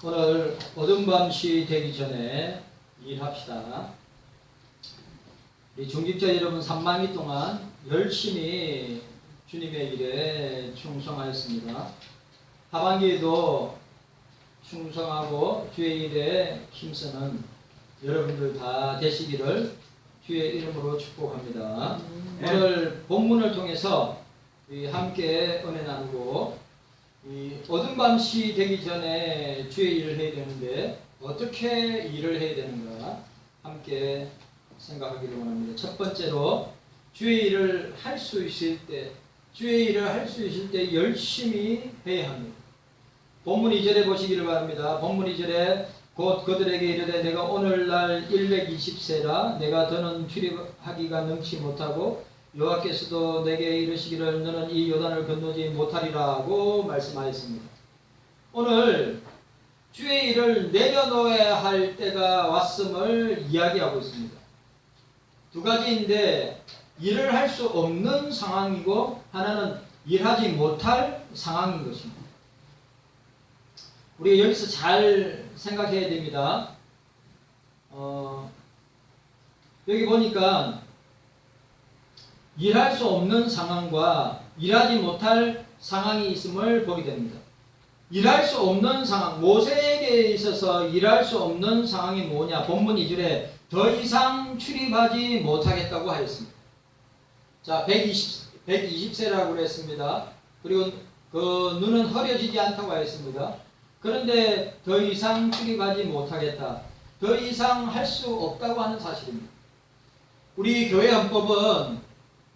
오늘 어둠밤시 되기 전에 일합시다. 이 중직자 여러분 3만기 동안 열심히 주님의 일에 충성하였습니다. 하반기에도 충성하고 주의 일에 힘쓰는 여러분들 다 되시기를 주의 이름으로 축복합니다. 오늘 본문을 통해서 함께 은혜 나누고 어둠밤시 되기 전에 주의 일을 해야 되는데 어떻게 일을 해야 되는가 함께 생각하기를 원합니다. 첫 번째로 주의 일을 할 수 있을 때 열심히 해야 합니다. 본문 2절에 보시기를 바랍니다. 본문 2절에 곧 그들에게 이르되 내가 오늘날 120세라 내가 더는 출입하기가 능치 못하고 여호와께서도 내게 이르시기를 너는 이 요단을 건너지 못하리라고 말씀하였습니다. 오늘 주의 일을 내려놓아야 할 때가 왔음을 이야기하고 있습니다. 두 가지인데 일을 할 수 없는 상황이고 하나는 일하지 못할 상황인 것입니다. 우리가 여기서 잘 생각해야 됩니다. 여기 보니까 일할 수 없는 상황과 일하지 못할 상황이 있음을 보게 됩니다. 일할 수 없는 상황, 모세에게 있어서 일할 수 없는 상황이 뭐냐? 본문 2절에 더 이상 출입하지 못하겠다고 하였습니다. 자, 120세라고 그랬습니다. 그리고 그 눈은 흐려지지 않다고 하였습니다. 그런데 더 이상 출입하지 못하겠다. 더 이상 할 수 없다고 하는 사실입니다. 우리 교회 헌법은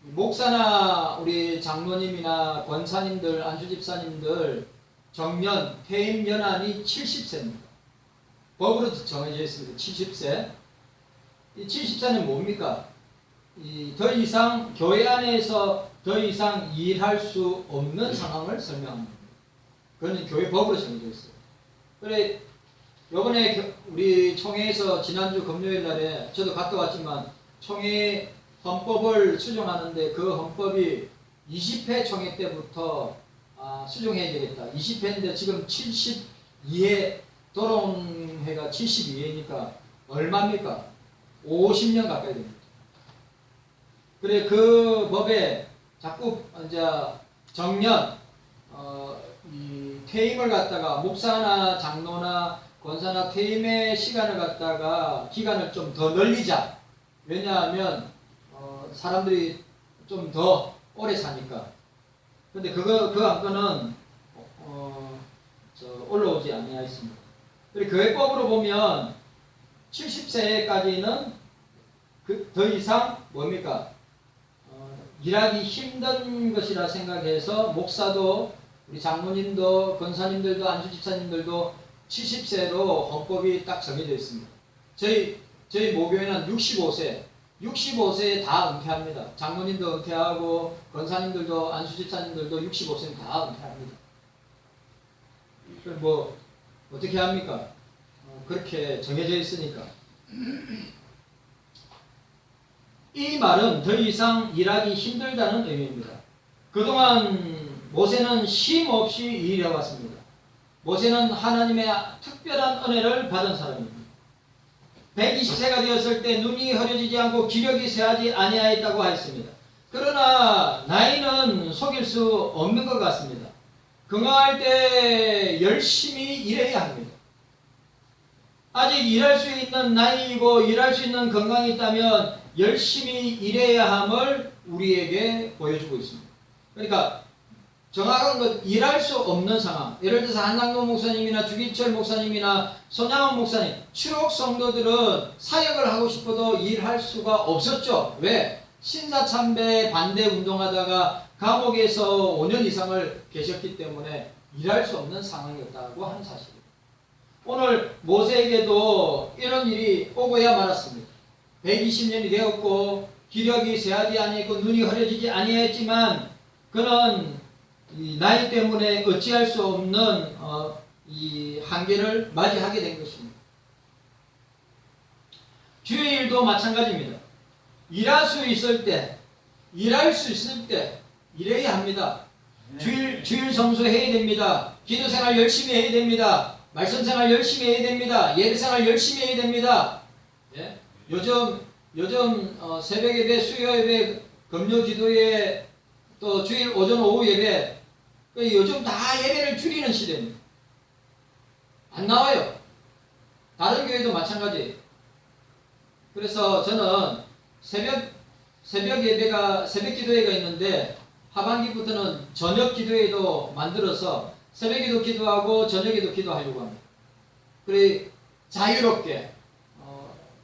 목사나 우리 장로님이나 권사님들, 안수집사님들 정년, 퇴임 연한이 70세입니다. 법으로 정해져 있습니다. 70세. 이 70세는 뭡니까? 더 이상 교회 안에서 더 이상 일할 수 없는 상황을 설명합니다. 그거는 교회 법으로 정해져 있어요. 그래 요번에 우리 총회에서 지난주 금요일 날에 저도 갔다 왔지만 총회 헌법을 수정하는데 그 헌법이 20회 총회 때부터 수정해야 되겠다. 20회인데 지금 72회 돌아온 회가 72회니까 얼마입니까? 50년 가까이 됩니다. 그래 그 법에 자꾸 이제 정년 이 퇴임을 갖다가 목사나 장로나 권사나 퇴임의 시간을 갖다가 기간을 좀 더 늘리자. 왜냐하면 사람들이 좀 더 오래 사니까. 근데 그 안건은 올라오지 아니하였습니다. 그리고 교회법으로 보면 70세까지는 더 이상 뭡니까? 일하기 힘든 것이라 생각해서 목사도 우리 장로님도 권사님들도 안수집사님들도 70세로 헌법이 딱 정해져 있습니다. 저희 모교회는 65세에 다 은퇴합니다. 장로님도 은퇴하고 권사님들도 안수집사님들도 65세는 다 은퇴합니다. 그럼 뭐 어떻게 합니까? 그렇게 정해져 있으니까. 이 말은 더 이상 일하기 힘들다는 의미입니다. 그동안 모세는 쉼 없이 일해왔습니다. 모세는 하나님의 특별한 은혜를 받은 사람입니다. 120세가 되었을 때 눈이 흐려지지 않고 기력이 쇠하지 아니하였다고 하였습니다. 그러나 나이는 속일 수 없는 것 같습니다. 건강할 때 열심히 일해야 합니다. 아직 일할 수 있는 나이이고 일할 수 있는 건강이 있다면 열심히 일해야 함을 우리에게 보여주고 있습니다. 그러니까 정확한 것, 일할 수 없는 상황. 예를 들어서 한상도 목사님이나 주기철 목사님이나 손양원 목사님, 추록 성도들은 사역을 하고 싶어도 일할 수가 없었죠. 왜? 신사참배 반대 운동하다가 감옥에서 5년 이상을 계셨기 때문에 일할 수 없는 상황이었다고 하는 사실입니다. 오늘 모세에게도 이런 일이 오고야 말았습니다. 120년이 되었고 기력이 쇠하지 아니했고 눈이 흐려지지 아니했지만 그는 이 나이 때문에 어찌할 수 없는 이 한계를 맞이하게 된 것입니다. 주의 일도 마찬가지입니다. 일할 수 있을 때 일해야 합니다. 주일 성수해야 됩니다. 기도생활 열심히 해야 됩니다. 말씀 생활 열심히 해야 됩니다. 예배 생활 열심히 해야 됩니다. 예? 요즘 새벽 예배, 수요 예배, 금요 기도회, 또 주일 오전 오후 예배, 요즘 다 예배를 줄이는 시대입니다. 안 나와요. 다른 교회도 마찬가지. 그래서 저는 새벽 예배가, 새벽 기도회가 있는데 하반기부터는 저녁 기도회도 만들어서 새벽에도 기도하고 저녁에도 기도하려고 합니다. 그래 자유롭게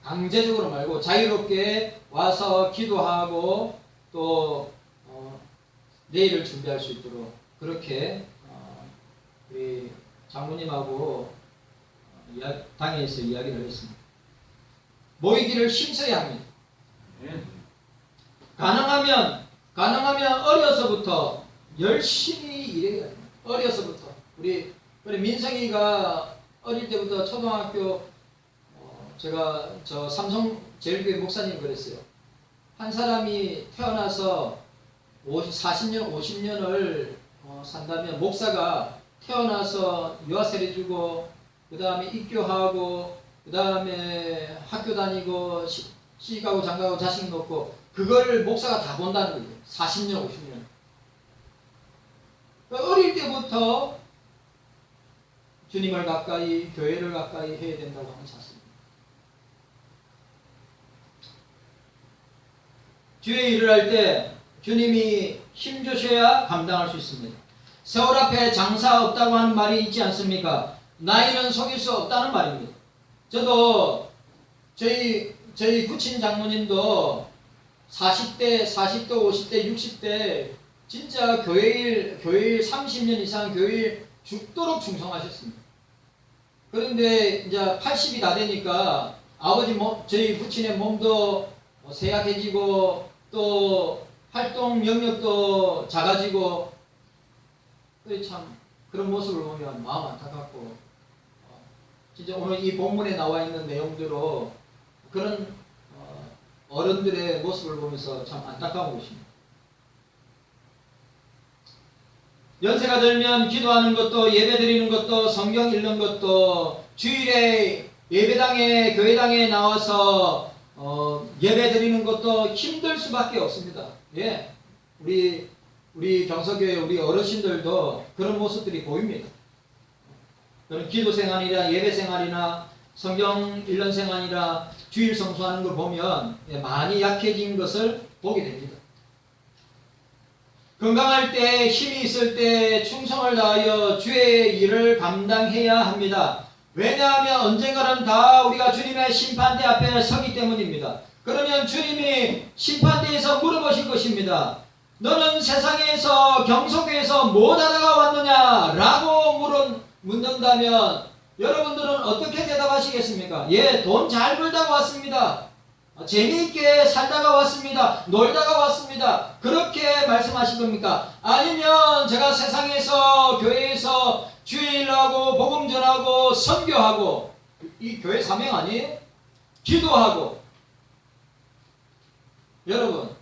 강제적으로 말고 자유롭게 와서 기도하고 또 내일을 준비할 수 있도록 그렇게 우리 장모님하고 당에서 이야기를 했습니다. 모이기를 힘써야 합니다. 가능하면 어려서부터 열심히 일해야 합니다. 어려서부터 우리 민성이가 어릴 때부터 초등학교 제가 저 삼성 제일교회 목사님 그랬어요. 한 사람이 태어나서 40년, 50년을 산다면 목사가 태어나서 유아세례 주고 그 다음에 입교하고 그 다음에 학교 다니고 시집가고 장가고 자식 놓고 그걸 목사가 다 본다는 거예요. 40년, 50년. 어릴 때부터 주님을 가까이, 교회를 가까이 해야 된다고 하는 사실입니다. 주의 일을 할 때 주님이 힘주셔야 감당할 수 있습니다. 세월 앞에 장사 없다고 하는 말이 있지 않습니까? 나이는 속일 수 없다는 말입니다. 저도 저희 부친 장모님도 40대, 50대, 60대 진짜 교회일 30년 이상 교회일 죽도록 충성하셨습니다. 그런데 이제 80이 다 되니까 저희 부친의 몸도 쇠약해지고 또 활동 영역도 작아지고 참 그런 모습을 보면 마음 안타깝고 진짜 오늘 이 본문에 나와 있는 내용대로 그런 어른들의 모습을 보면서 참 안타까운 것입니다. 연세가 들면 기도하는 것도 예배 드리는 것도 성경 읽는 것도 주일에 예배당에 교회당에 나와서 예배 드리는 것도 힘들 수밖에 없습니다. 예, 우리 경서교회 우리 어르신들도 그런 모습들이 보입니다. 그런 기도 생활이나 예배 생활이나 성경 읽는 생활이나 주일 성수하는 걸 보면 많이 약해진 것을 보게 됩니다. 건강할 때 힘이 있을 때 충성을 다하여 주의 일을 감당해야 합니다. 왜냐하면 언젠가는 다 우리가 주님의 심판대 앞에 서기 때문입니다. 그러면 주님이 심판대에서 물어보실 것입니다. 너는 세상에서 경속에서 무엇하다가 왔느냐? 라고 묻는다면 여러분들은 어떻게 대답하시겠습니까? 예, 돈 잘 벌다가 왔습니다. 재미있게 살다가 왔습니다. 놀다가 왔습니다. 그렇게 말씀하실 겁니까? 아니면 제가 세상에서 교회에서 주일하고 복음 전하고 선교하고 이 교회 사명 아니에요? 기도하고 여러분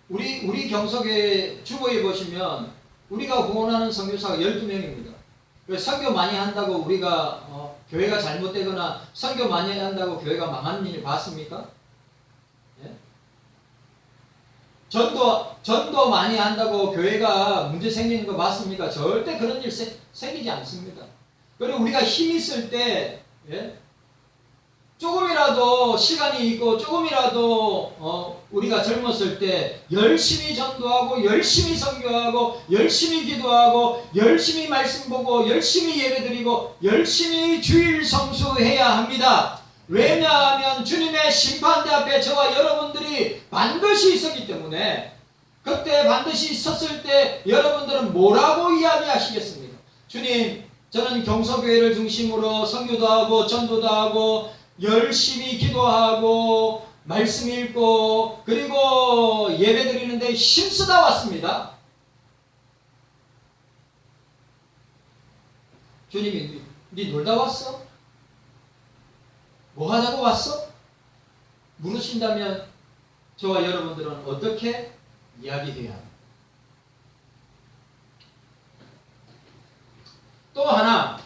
우리 경석의 주보에 보시면 우리가 후원하는 선교사가 12명입니다. 선교 많이 한다고 우리가 교회가 잘못되거나 선교 많이 한다고 교회가 망하는 일 봤습니까? 예? 전도 많이 한다고 교회가 문제 생기는 거 봤습니까? 절대 그런 일 생기지 않습니다. 그리고 우리가 힘 있을 때 조금이라도 시간이 있고 조금이라도 우리가 젊었을 때 열심히 전도하고 열심히 선교하고 열심히 기도하고 열심히 말씀 보고 열심히 예배드리고 열심히 주일 성수해야 합니다. 왜냐하면 주님의 심판대 앞에 저와 여러분들이 반드시 있었기 때문에 그때 반드시 있었을 때 여러분들은 뭐라고 이야기하시겠습니까? 주님, 저는 경서교회를 중심으로 선교도 하고 전도도 하고 열심히 기도하고 말씀 읽고 그리고 예배 드리는데 힘쓰다 왔습니다. 주님이 네 놀다 왔어? 뭐 하자고 왔어? 물으신다면 저와 여러분들은 어떻게 이야기해야 합니까? 또 하나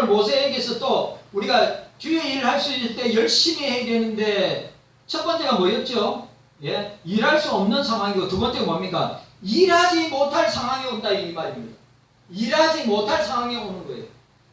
모세에게서 또 우리가 주의 일을 할 수 있을 때 열심히 해야 되는데 첫 번째가 뭐였죠? 예, 일할 수 없는 상황이고 두 번째가 뭡니까? 일하지 못할 상황이 온다 이 말입니다. 일하지 못할 상황이 오는 거예요.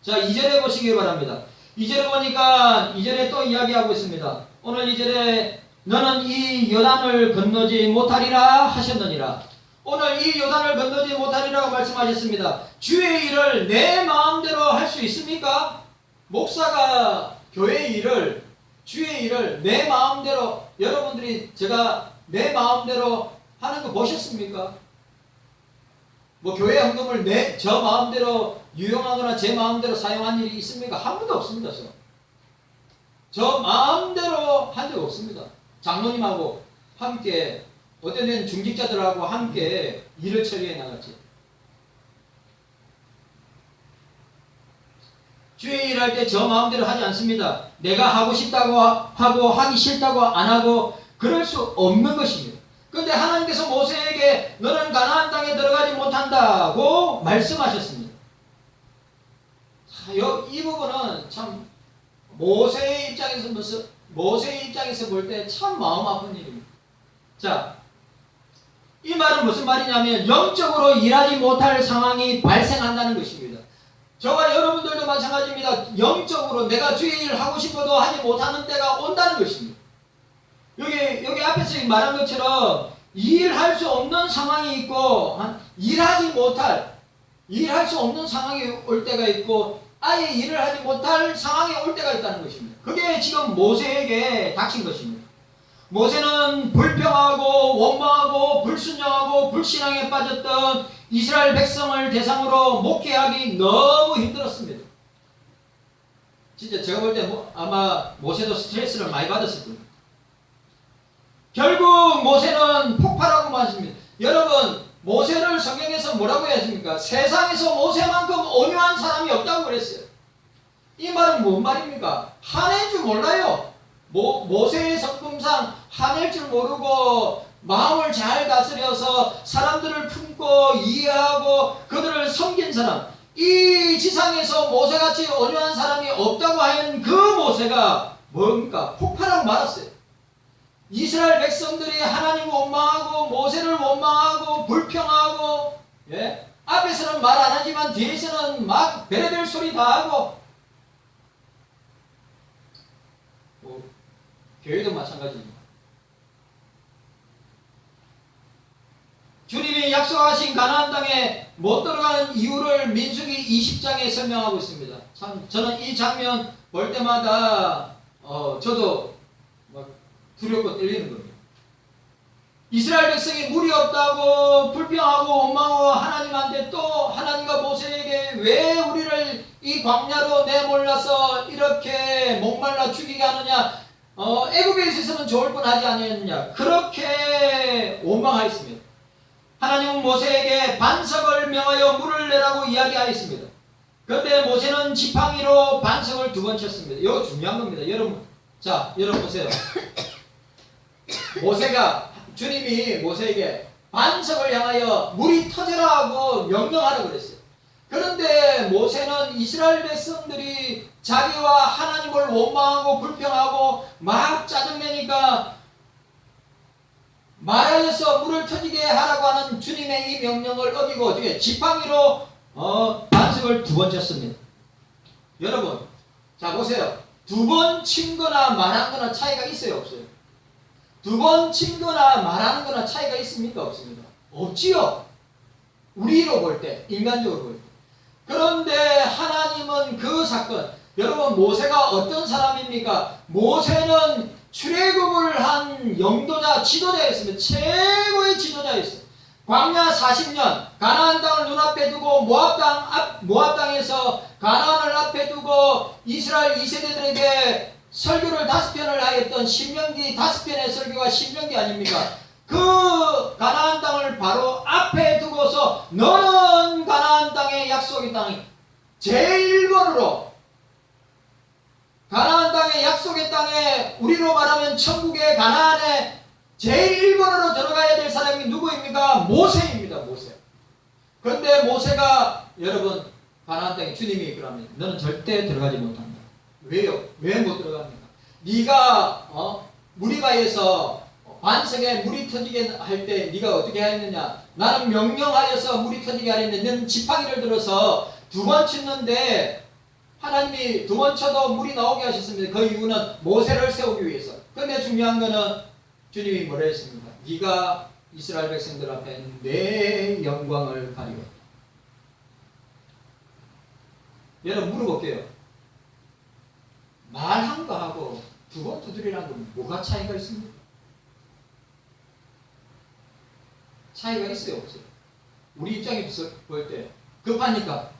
자, 2절에 보시기 바랍니다. 2절에 보니까 2절에 또 이야기하고 있습니다. 오늘 2절에 너는 이 요단을 건너지 못하리라 하셨느니라. 오늘 이 요단을 건너지 못하리라고 말씀하셨습니다. 주의 일을 내 마음대로 할 수 있습니까? 목사가 교회 일을, 주의 일을 내 마음대로, 여러분들이 제가 내 마음대로 하는 거 보셨습니까? 뭐 교회 헌금을 저 마음대로 유용하거나 제 마음대로 사용한 일이 있습니까? 한 번도 없습니다. 저 마음대로 한 적 없습니다. 장로님하고 함께 어떤 데는 중직자들하고 함께 일을 처리해 나갔지. 주의 일할 때 저 마음대로 하지 않습니다. 내가 하고 싶다고 하고 하기 싫다고 안 하고 그럴 수 없는 것입니다. 그런데 하나님께서 모세에게 너는 가나안 땅에 들어가지 못한다고 말씀하셨습니다. 이 부분은 참 모세의 입장에서 볼 때 참 마음 아픈 일입니다. 자, 이 말은 무슨 말이냐면 영적으로 일하지 못할 상황이 발생한다는 것입니다. 저와 여러분들도 마찬가지입니다. 영적으로 내가 주의 일을 하고 싶어도 하지 못하는 때가 온다는 것입니다. 여기 앞에서 말한 것처럼 일할 수 없는 상황이 있고 일할 수 없는 상황이 올 때가 있고 아예 일을 하지 못할 상황이 올 때가 있다는 것입니다. 그게 지금 모세에게 닥친 것입니다. 모세는 불평하고 원망하고 불순종하고 불신앙에 빠졌던 이스라엘 백성을 대상으로 목회하기 너무 힘들었습니다. 진짜 제가 볼 때 아마 모세도 스트레스를 많이 받았을 겁니다. 결국 모세는 폭발하고 말습니다. 여러분, 모세를 성경에서 뭐라고 했습니까? 세상에서 모세만큼 온유한 사람이 없다고 그랬어요. 이 말은 뭔 말입니까? 화낼 줄 몰라요. 모세의 성품상 화낼 줄 모르고 마음을 잘 다스려서 사람들을 품고 이해하고 그들을 섬긴 사람, 이 지상에서 모세같이 온유한 사람이 없다고 하는 그 모세가 뭡니까? 폭발하고 말았어요. 이스라엘 백성들이 하나님을 원망하고 모세를 원망하고 불평하고, 예? 앞에서는 말 안 하지만 뒤에서는 막 별의별 소리 다 하고, 교회도 마찬가지입니다. 주님이 약속하신 가나안 땅에 못 들어가는 이유를 민수기 20장에 설명하고 있습니다. 참 저는 이 장면 볼 때마다 저도 막 두렵고 떨리는 겁니다. 이스라엘 백성이 물이 없다고 불평하고 원망하고 하나님한테 또 하나님과 모세에게 왜 우리를 이 광야로 내몰라서 이렇게 목말라 죽이게 하느냐, 애굽에 있어서는 좋을 뻔하지 않았느냐, 그렇게 원망하였습니다. 하나님은 모세에게 반석을 명하여 물을 내라고 이야기하였습니다. 그런데 모세는 지팡이로 반석을 2번 쳤습니다. 이거 중요한 겁니다. 여러분 보세요. 주님이 모세에게 반석을 향하여 물이 터져라 하고 명령하라고 그랬어요. 그런데 모세는 이스라엘 백성들이 자기와 하나님을 원망하고 불평하고 막 짜증내니까 말하여서 물을 터지게 하라고 하는 주님의 이 명령을 어기고 어떻게 지팡이로 반석을 2번 쳤습니다. 여러분, 자 보세요. 2번 친 거나 말한 거나 차이가 있어요, 없어요? 2번 친 거나 말하는 거나 차이가 있습니까? 없습니다. 없지요. 우리로 볼 때, 인간적으로 볼 때. 그런데 하나님은 그 사건, 여러분 모세가 어떤 사람입니까? 모세는 출애굽을 한 영도자, 지도자였습니다. 최고의 지도자였어요. 광야 40년 가나안 땅을 눈앞에 두고 모압 땅에서 가나안을 앞에 두고 이스라엘 2세대들에게 설교를 5편을 하였던 신명기 5편의 설교가 신명기 아닙니까? 그 가나안 땅을 바로 앞에 두고서 너는 가나안 땅의 약속의 땅이 제일 번으로 가나안 땅의 약속의 땅에 우리로 말하면 천국의 가나안에 제일 번으로 들어가야 될 사람이 누구입니까? 모세입니다. 모세. 그런데 모세가 여러분 가나안 땅에 주님이 그러면 너는 절대 들어가지 못한다. 왜요? 왜 못 들어갑니까? 네가 무리가에서 반석에 물이 터지게 할 때 네가 어떻게 했느냐? 나는 명령하여서 물이 터지게 하랬는데 너는 지팡이를 들어서 2번 쳤는데 하나님이 2번 쳐도 물이 나오게 하셨습니다. 그 이유는 모세를 세우기 위해서. 그런데 중요한 거는 주님이 뭐라 했습니까? 네가 이스라엘 백성들 앞에 내 영광을 가리웠다. 여러분 물어볼게요. 말한 거하고 2번 두드리라는 건 뭐가 차이가 있습니까? 차이가 있어요, 없어요? 우리 입장에서 볼 때 급하니까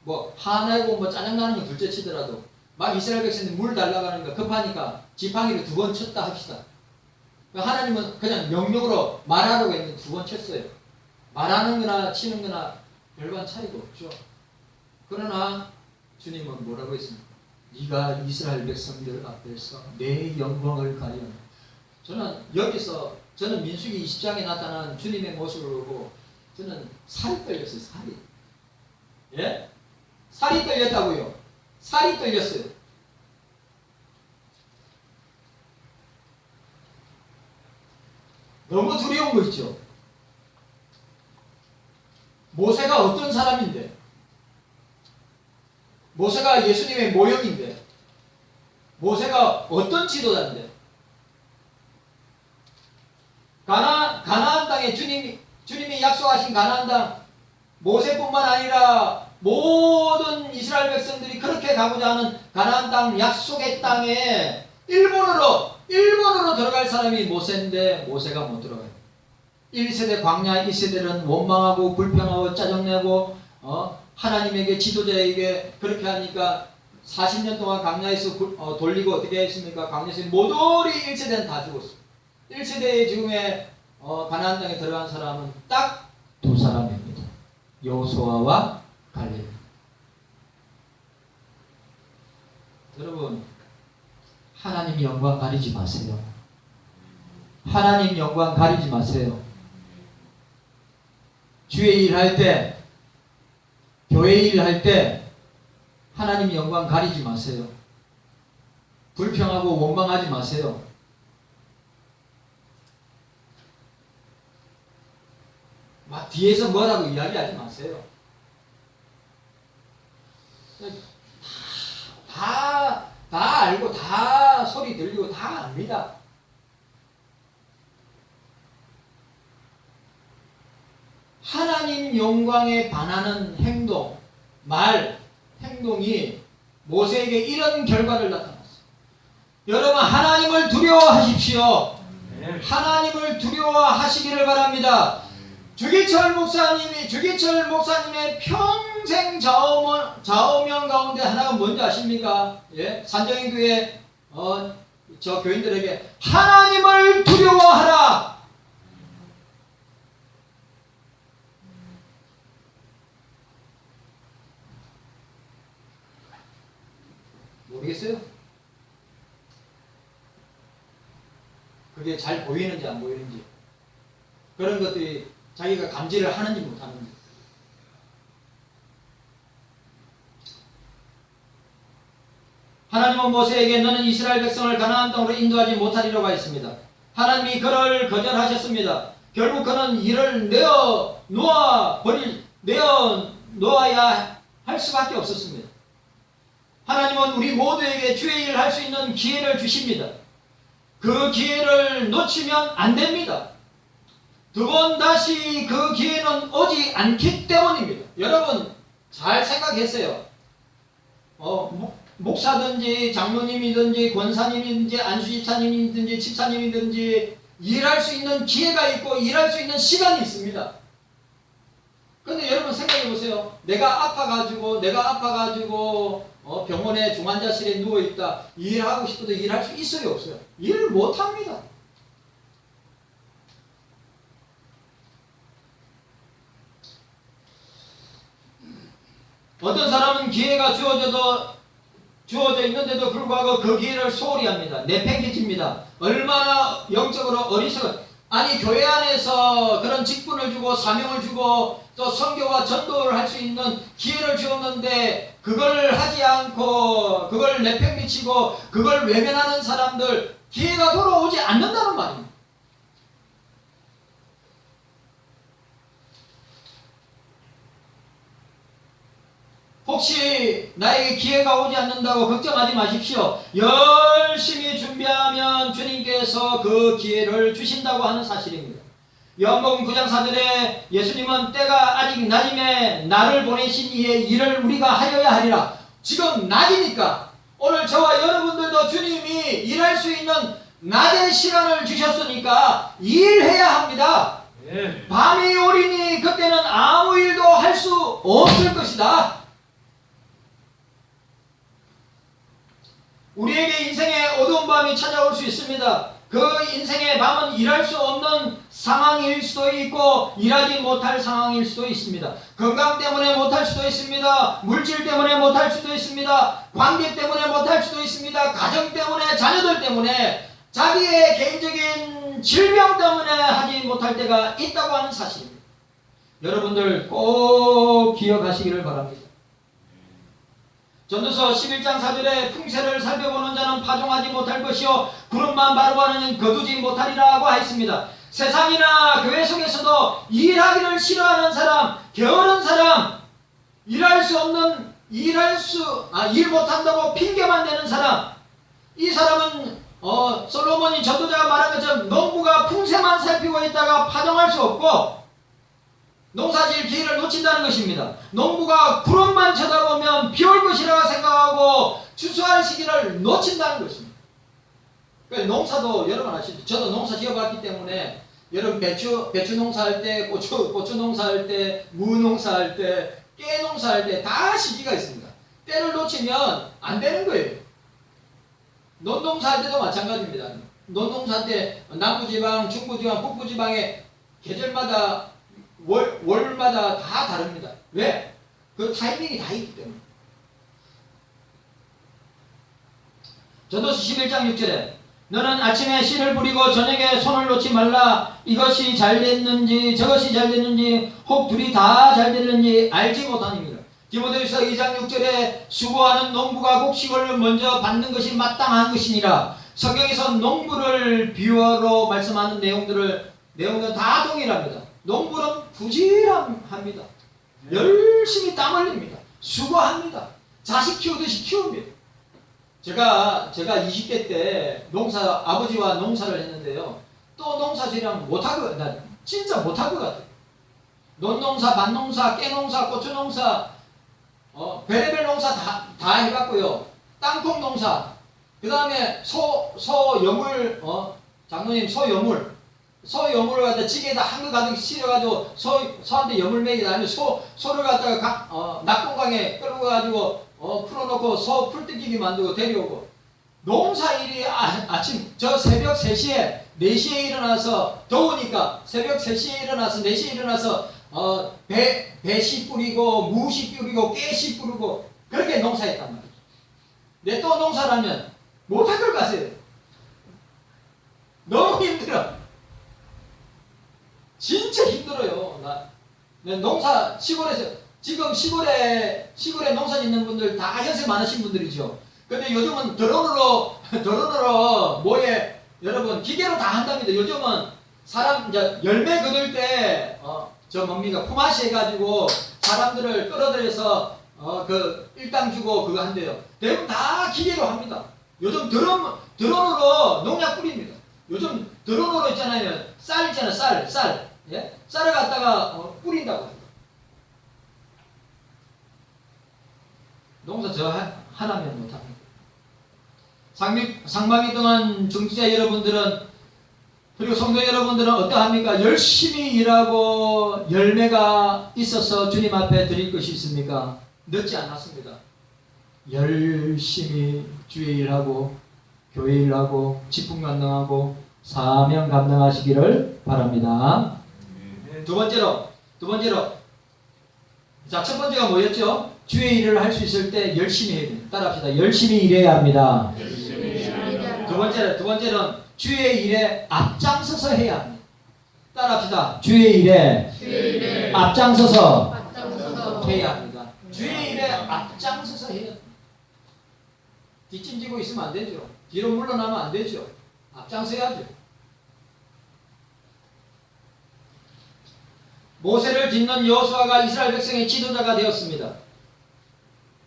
뭐 화내고 뭐 짜증나는 건 둘째 치더라도 막 이스라엘 백성들 물 달라고 하니까 급하니까 지팡이를 2번 쳤다 합시다. 하나님은 그냥 명령으로 말하라고 했는데 2번 쳤어요. 말하는 거나 치는 거나 별반 차이가 없죠. 그러나 주님은 뭐라고 했습니까? 네가 이스라엘 백성들 앞에서 내 영광을 가리라. 저는 여기서 저는 민수기 20장에 나타난 주님의 모습을 보고 저는 살이 떨렸어요. 살이. 예? 살이 떨렸다고요. 살이 떨렸어요. 너무 두려운 거 있죠. 모세가 어떤 사람인데? 모세가 예수님의 모형인데? 모세가 어떤 지도자인데? 가나안 땅에 주님이 약속하신 가나안 땅, 모세뿐만 아니라 모든 이스라엘 백성들이 그렇게 가고자 하는 가나안 땅, 약속의 땅에 일본으로 들어갈 사람이 모세인데 모세가 못 들어가요. 1세대 광야 1세대는 원망하고 불평하고 짜증내고 하나님에게 지도자에게 그렇게 하니까 40년 동안 광야에서 돌리고 어떻게 했습니까? 광야에서 모조리 1세대는 다 죽었어요. 1세대의 지금의 가나안 땅에 들어간 사람은 딱 2사람입니다. 여호수아와 갈렙. 여러분, 하나님 영광 가리지 마세요. 하나님 영광 가리지 마세요. 주의 일 할 때, 교회 일 할 때 하나님 영광 가리지 마세요. 불평하고 원망하지 마세요. 막 뒤에서 뭐라고 이야기하지 마세요. 다 알고 다 소리 들리고 다 압니다. 하나님 영광에 반하는 행동, 행동이 모세에게 이런 결과를 나타났어요. 여러분 하나님을 두려워하십시오. 하나님을 두려워하시기를 바랍니다. 주기철 목사님의 평생 좌우명 가운데 하나가 뭔지 아십니까? 예? 산정인교회 저 교인들에게 하나님을 두려워하라. 모르겠어요? 그게 잘 보이는지 안 보이는지 그런 것들이 자기가 감지를 하는지 못하는지. 하나님은 모세에게 너는 이스라엘 백성을 가나안 땅으로 인도하지 못하리라고 했습니다. 하나님이 그를 거절하셨습니다. 결국 그는 이를 내어놓아야 할 수밖에 없었습니다. 하나님은 우리 모두에게 주의 일을 할 수 있는 기회를 주십니다. 그 기회를 놓치면 안 됩니다. 2번 다시 그 기회는 오지 않기 때문입니다. 여러분 잘 생각했어요. 목사든지 장로님이든지 권사님이든지 안수집사님이든지 집사님이든지 일할 수 있는 기회가 있고 일할 수 있는 시간이 있습니다. 그런데 여러분 생각해 보세요. 내가 아파가지고 병원에 중환자실에 누워있다. 일하고 싶어도 일할 수 있어요 없어요? 일을 못합니다. 어떤 사람은 기회가 주어져 있는데도 불구하고 그 기회를 소홀히 합니다. 내팽개칩니다. 얼마나 영적으로 어리석은 아니 교회 안에서 그런 직분을 주고 사명을 주고 또 선교와 전도를 할 수 있는 기회를 주었는데 그걸 하지 않고 그걸 내팽개치고 그걸 외면하는 사람들 기회가 돌아오지 않는다는 말입니다. 혹시 나에게 기회가 오지 않는다고 걱정하지 마십시오. 열심히 준비하면 주님께서 그 기회를 주신다고 하는 사실입니다. 요한복음 9장 4절에 예수님은 때가 아직 낮임에 나를 보내신 이의 일을 우리가 하여야 하리라. 지금 낮이니까 오늘 저와 여러분들도 주님이 일할 수 있는 낮의 시간을 주셨으니까 일해야 합니다. 밤이 오리니 그때는 아무 일도 할 수 없을 것이다. 우리에게 인생의 어두운 밤이 찾아올 수 있습니다. 그 인생의 밤은 일할 수 없는 상황일 수도 있고 일하지 못할 상황일 수도 있습니다. 건강 때문에 못할 수도 있습니다. 물질 때문에 못할 수도 있습니다. 관계 때문에 못할 수도 있습니다. 가정 때문에, 자녀들 때문에, 자기의 개인적인 질병 때문에 하지 못할 때가 있다고 하는 사실입니다. 여러분들 꼭 기억하시기를 바랍니다. 전도서 11장 4절에 풍세를 살펴보는 자는 파종하지 못할 것이요 구름만 바르고 하는 이는 거두지 못하리라고 하였습니다. 세상이나 교회 속에서도 일하기를 싫어하는 사람, 게으른 사람, 일 못한다고 핑계만 대는 사람, 이 사람은 솔로몬이 전도자가 말한 것처럼 농부가 풍세만 살피고 있다가 파종할 수 없고 농사질 기회를 놓친다는 것입니다. 농부가 구름만 쳐다보면 비 올 것이라고 생각하고 추수할 시기를 놓친다는 것입니다. 그러니까 농사도 여러분 아시죠? 저도 농사 지어봤기 때문에 여러분 배추 농사할 때, 고추 농사할 때, 무 농사할 때, 깨 농사할 때 다 시기가 있습니다. 때를 놓치면 안 되는 거예요. 논농사할 때도 마찬가지입니다. 논농사할 때 남부지방, 중부지방, 북부지방의 계절마다 월마다 다 다릅니다. 왜? 그 타이밍이 다 있기 때문에. 전도서 11장 6절에 너는 아침에 씨를 뿌리고 저녁에 손을 놓지 말라. 이것이 잘 됐는지 저것이 잘 됐는지 혹 둘이 다 잘 됐는지 알지 못하느니라. 디모데후서 2장 6절에 수고하는 농부가 곡식을 먼저 받는 것이 마땅한 것이니라. 성경에서 농부를 비유로 말씀하는 내용들은 다 동일합니다. 농부는 부지런합니다. 열심히 땀 흘립니다. 수고합니다. 자식 키우듯이 키웁니다. 제가 20대 때 아버지와 농사를 했는데요. 또 농사질이랑 못할 나 진짜 못할 것 같아요. 논농사, 밭농사, 깨농사, 고추농사, 별의별 농사 다 해봤고요. 땅콩 농사, 그 다음에 소여물, 장로님 소여물을 갖다 찌개에다 한글 가득 실어가지고 소한테 여물 먹이다 하면 소를 갖다가 낙동강에 끌고 가지고 풀어놓고 소 풀뜯기기 만들고 데려오고 농사일이 아침 저 새벽 3시에 4시에 일어나서 더우니까 새벽 3시에 일어나서 4시에 일어나서 배씨 뿌리고 무씨 뿌리고 깨씨 뿌리고 그렇게 농사했단 말이죠. 근데 또 농사라면 못할 걸 가세요. 너무 힘들어. 진짜 힘들어요. 나 농사 시골에서 지금 시골에 농사 짓는 분들 다 연세 많으신 분들이죠. 근데 요즘은 드론으로 뭐에 여러분 기계로 다 한답니다. 요즘은 사람 이제 열매 거둘 때 품앗이 해가지고 사람들을 끌어들여서 그 일당 주고 그거 한대요. 대부분 다 기계로 합니다. 요즘 드론으로 농약 뿌립니다. 요즘 드론으로 있잖아요. 쌀 있잖아요. 쌀. 예? 쌀을 갖다가 뿌린다고 합니다. 농사 저 하나면 못합니다. 상반기 동안 중지자 여러분들은 그리고 성도 여러분들은 어떠합니까? 열심히 일하고 열매가 있어서 주님 앞에 드릴 것이 있습니까? 늦지 않았습니다. 열심히 주의 일하고 교회 일하고 직분 감당하고 사명 감당하시기를 바랍니다. 두 번째로 자, 첫 번째가 뭐였죠? 주의 일을 할 수 있을 때 열심히 해야 됩니다. 따라합시다. 열심히 일해야 합니다. 두 번째는 주의 일에 앞장서서 해야 합니다. 따라합시다. 주의 일에 앞장서서 해야 합니다. 주의 일에 앞장서서 해야 합니다. 뒷짐지고 있으면 안 되죠. 뒤로 물러나면 안 되죠. 앞장서야죠. 모세를 짓는 여호수아가 이스라엘 백성의 지도자가 되었습니다.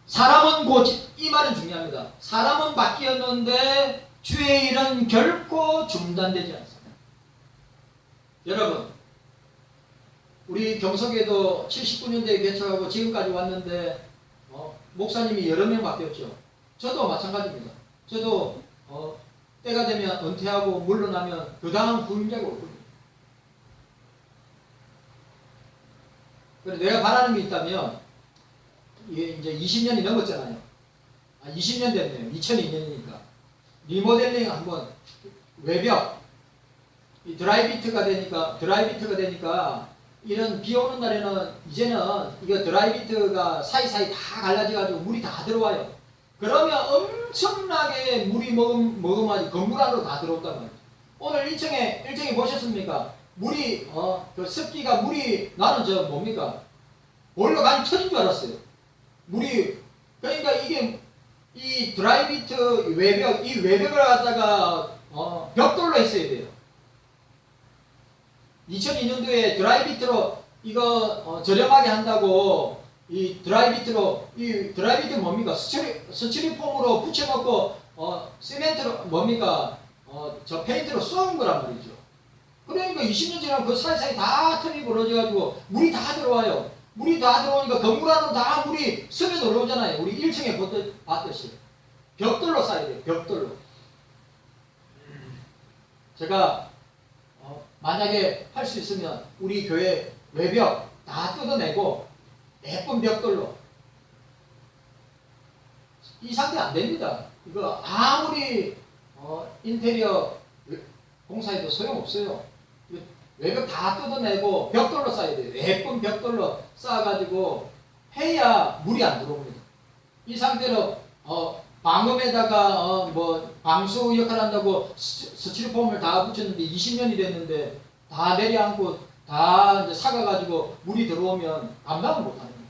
사람은 이 말은 중요합니다. 사람은 바뀌었는데 주의 일은 결코 중단되지 않습니다. 여러분, 우리 경석에도 79년대에 개척하고 지금까지 왔는데 목사님이 여러 명 바뀌었죠. 저도 마찬가지입니다. 저도 때가 되면 은퇴하고 물러나면 그 다음 후임자가 올 겁니다. 그래서 내가 바라는 게 있다면 이제 20년이 넘었잖아요. 20년 됐네요. 2002년이니까 리모델링 한번 외벽 드라이비트가 되니까 이런 비 오는 날에는 이제는 이거 드라이비트가 사이사이 다 갈라져가지고 물이 다 들어와요. 그러면 엄청나게 물이 머금하지 건물 안으로 다 들어온단 말이에요. 오늘 1층에 보셨습니까? 물이 그 습기가 물이 나는 저 뭡니까? 보일러 간이 터진 줄 알았어요. 물이 그러니까 이게 이 드라이비트 외벽 이 외벽을 갖다가 벽돌로 했어야 돼요. 2002년도에 드라이비트로 이거 저렴하게 한다고 이 드라이비트 뭡니까? 스티로폼으로 붙여놓고 시멘트로 뭡니까? 저 페인트로 쏘은 거란 말이죠. 그러니까 20년 지나면 그 사이사이 다 틈이 벌어져가지고 물이 다 들어와요. 물이 다 들어오니까 건물 안으로 다 물이 스며 들어오잖아요. 우리 1층에 봤듯이. 벽돌로 쌓아야 돼요. 벽돌로. 제가 만약에 할 수 있으면 우리 교회 외벽 다 뜯어내고 예쁜 벽돌로. 이 상태 안 됩니다. 이거 아무리 인테리어 공사해도 소용없어요. 외벽 다 뜯어내고 벽돌로 쌓아야 돼요. 예쁜 벽돌로 쌓아가지고 해야 물이 안 들어옵니다. 이 상태로 방음에다가 방수 역할 한다고 스티로폼을 다 붙였는데 20년이 됐는데 다 내려앉고 다 이제 삭아가지고 물이 들어오면 감당을 못하는 거예요.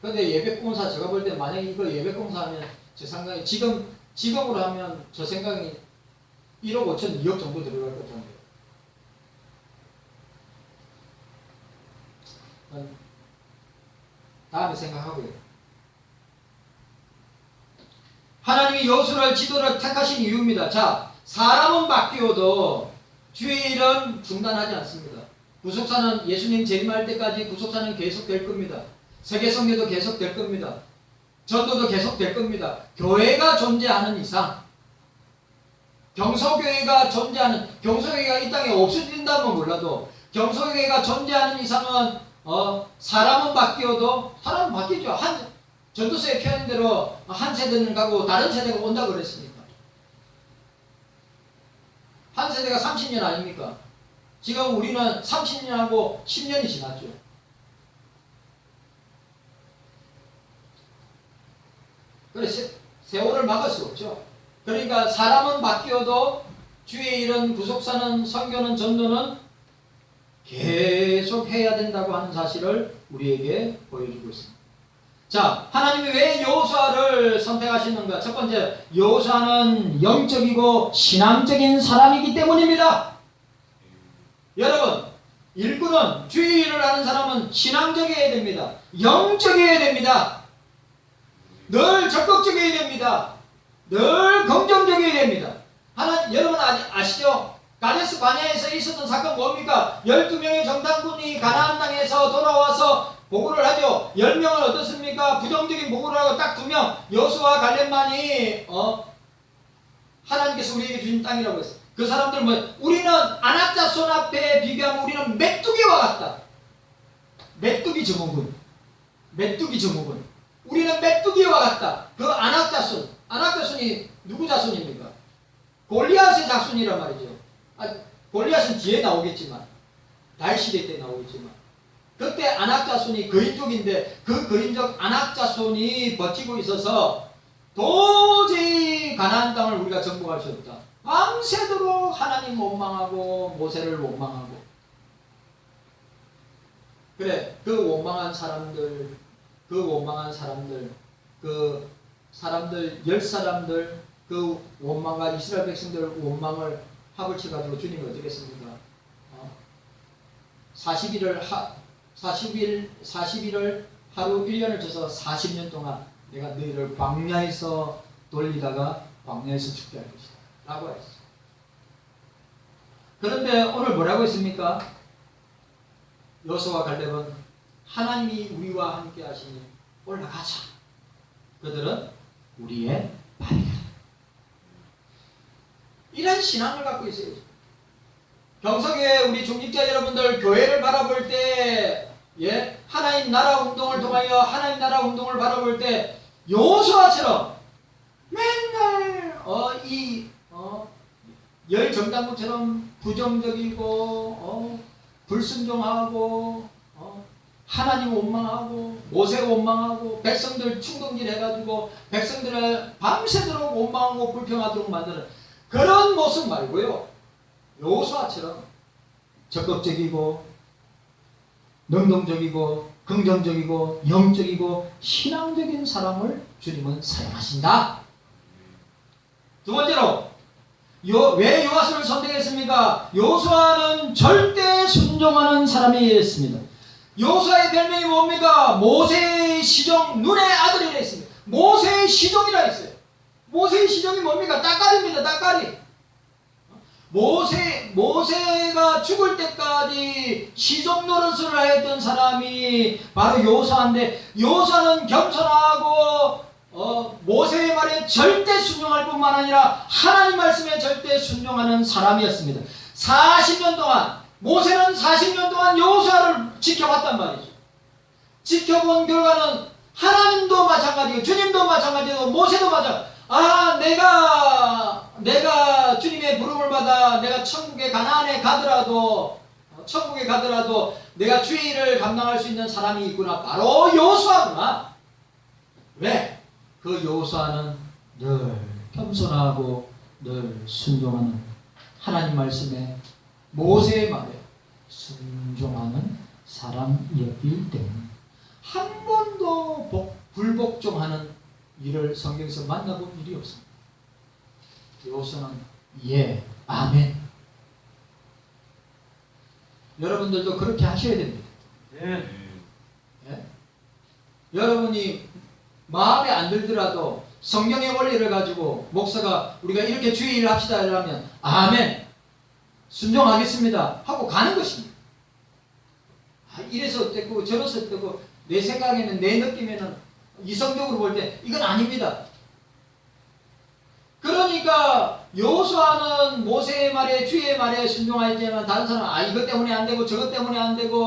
근데 예배공사 제가 볼 때 만약에 이거 예배공사하면 제 생각에 지금으로 하면 저 생각이 1억 5천 2억 정도 들어갈 것 같아요. 다음에 생각하고요. 하나님이 여호수아를 지도를 택하신 이유입니다. 자, 사람은 바뀌어도 주의 일은 중단하지 않습니다. 구속사는 예수님 재림할 때까지 구속사는 계속될 겁니다. 세계성교도 계속될 겁니다. 전도도 계속될 겁니다. 교회가 존재하는 이상 경서교회가 이 땅에 없어진다면 몰라도 경서교회가 존재하는 이상은 사람은 바뀌어도 사람은 바뀌죠. 전도서의 표현대로 한 세대는 가고 다른 세대가 온다고 그랬으니까. 한 세대가 30년 아닙니까? 지금 우리는 30년하고 10년이 지났죠. 그래 세월을 막을 수 없죠. 그러니까 사람은 바뀌어도 주의 일은 구속사는 선교는 전도는 계속 해야 된다고 하는 사실을 우리에게 보여주고 있습니다. 자, 하나님이 왜 여호수아를 선택하시는가? 첫 번째, 여호수아는 영적이고 신앙적인 사람이기 때문입니다. 여러분, 일꾼은 주의 일을 하는 사람은 신앙적이어야 됩니다. 영적이어야 됩니다. 늘 적극적이어야 됩니다. 늘 긍정적이어야 됩니다. 여러분 아시죠? 가데스 바네아에서 있었던 사건 뭡니까? 12명의 정탐꾼이 가나안 땅에서 돌아와서 보고를 하죠. 10명은 어떻습니까? 부정적인 보고를 하고 딱 2명 여호수아와 갈렙만이 하나님께서 우리에게 주신 땅이라고 했어요. 그 사람들은 뭐예요? 우리는 안악자손 앞에 비교하면 우리는 메뚜기와 같다. 메뚜기 증후군. 우리는 메뚜기와 같다. 그 안악자손이 누구 자손입니까? 골리앗의 자손이란 말이죠. 골리앗은 뒤에 나오겠지만 다윗시대 때 나오겠지만 그때 안악자손이 그인족인데 그 그인족 안악자손이 버티고 있어서 도저히 가나안 땅을 우리가 정복할 수 없다. 밤새도록 하나님 원망하고 모세를 원망하고. 그래, 그 원망한 사람들, 열 사람들, 그 원망과 이스라엘 백성들 원망을 합을 쳐가지고 주님이 어떻게 했습니까? 40일을 하루 1년을 쳐서 40년 동안 내가 너희를 광야에서 돌리다가 광야에서 죽게 할 것이다 라고 했어. 그런데 오늘 뭐라고 했습니까? 여호수아와 갈렙은 하나님이 우리와 함께 하시니 올라가자. 그들은 우리의 발이다. 이런 신앙을 갖고 있어요. 경석에 우리 중직자 여러분들 교회를 바라볼 때, 하나님 나라 운동을 통하여 하나님 나라 운동을 바라볼 때 여호수아처럼 맨날 열 정당구처럼 부정적이고 불순종하고 하나님 원망하고 모세 원망하고 백성들 충동질 해가지고 백성들을 밤새도록 원망하고 불평하도록 만드는 그런 모습 말고요. 여호수아처럼 적극적이고 능동적이고 긍정적이고 영적이고 신앙적인 사람을 주님은 사용하신다. 두 번째로 왜 요아스를 선택했습니까? 여호수아는 절대 순종하는 사람이었습니다. 여호수아의 별명이 뭡니까? 모세의 시종, 눈의 아들이라 했습니다. 모세의 시종이라 했어요. 모세의 시종이 뭡니까? 따까리입니다. 따까리. 모세가 죽을 때까지 시종 노릇을 했던 사람이 바로 여호수아인데, 여호수아는 겸손하고 모세의 말에 절대 순종할 뿐만 아니라 하나님 말씀에 절대 순종하는 사람이었습니다. 40년 동안 모세는 40년 동안 여호수아를 지켜봤단 말이죠. 지켜본 결과는 하나님도 마찬가지고 주님도 마찬가지고 모세도 마찬가지고 내가 주님의 부름을 받아 내가 천국에 가나안에 가더라도 내가 주의 일을 감당할 수 있는 사람이 있구나. 바로 여호수아구나. 왜? 그 여호수아는 늘 겸손하고 늘 순종하는 하나님 말씀에 모세의 말에 순종하는 사람이었기 때문에 한 번도 불복종하는 일을 성경에서 만나본 일이 없습니다. 여호수아는 아멘. 여러분들도 그렇게 하셔야 됩니다. 여러분이 마음에 안 들더라도 성경의 원리를 가지고 목사가 우리가 이렇게 주의 일을 합시다 하면 아멘 순종하겠습니다 하고 가는 것입니다. 이래서 어땠고 저래서 어땠고 내 생각에는 내 느낌에는 이성적으로 볼 때 이건 아닙니다. 그러니까 여호수아는 모세의 말에 주의 말에 순종하지만 다른 사람은 이것 때문에 안 되고 저것 때문에 안 되고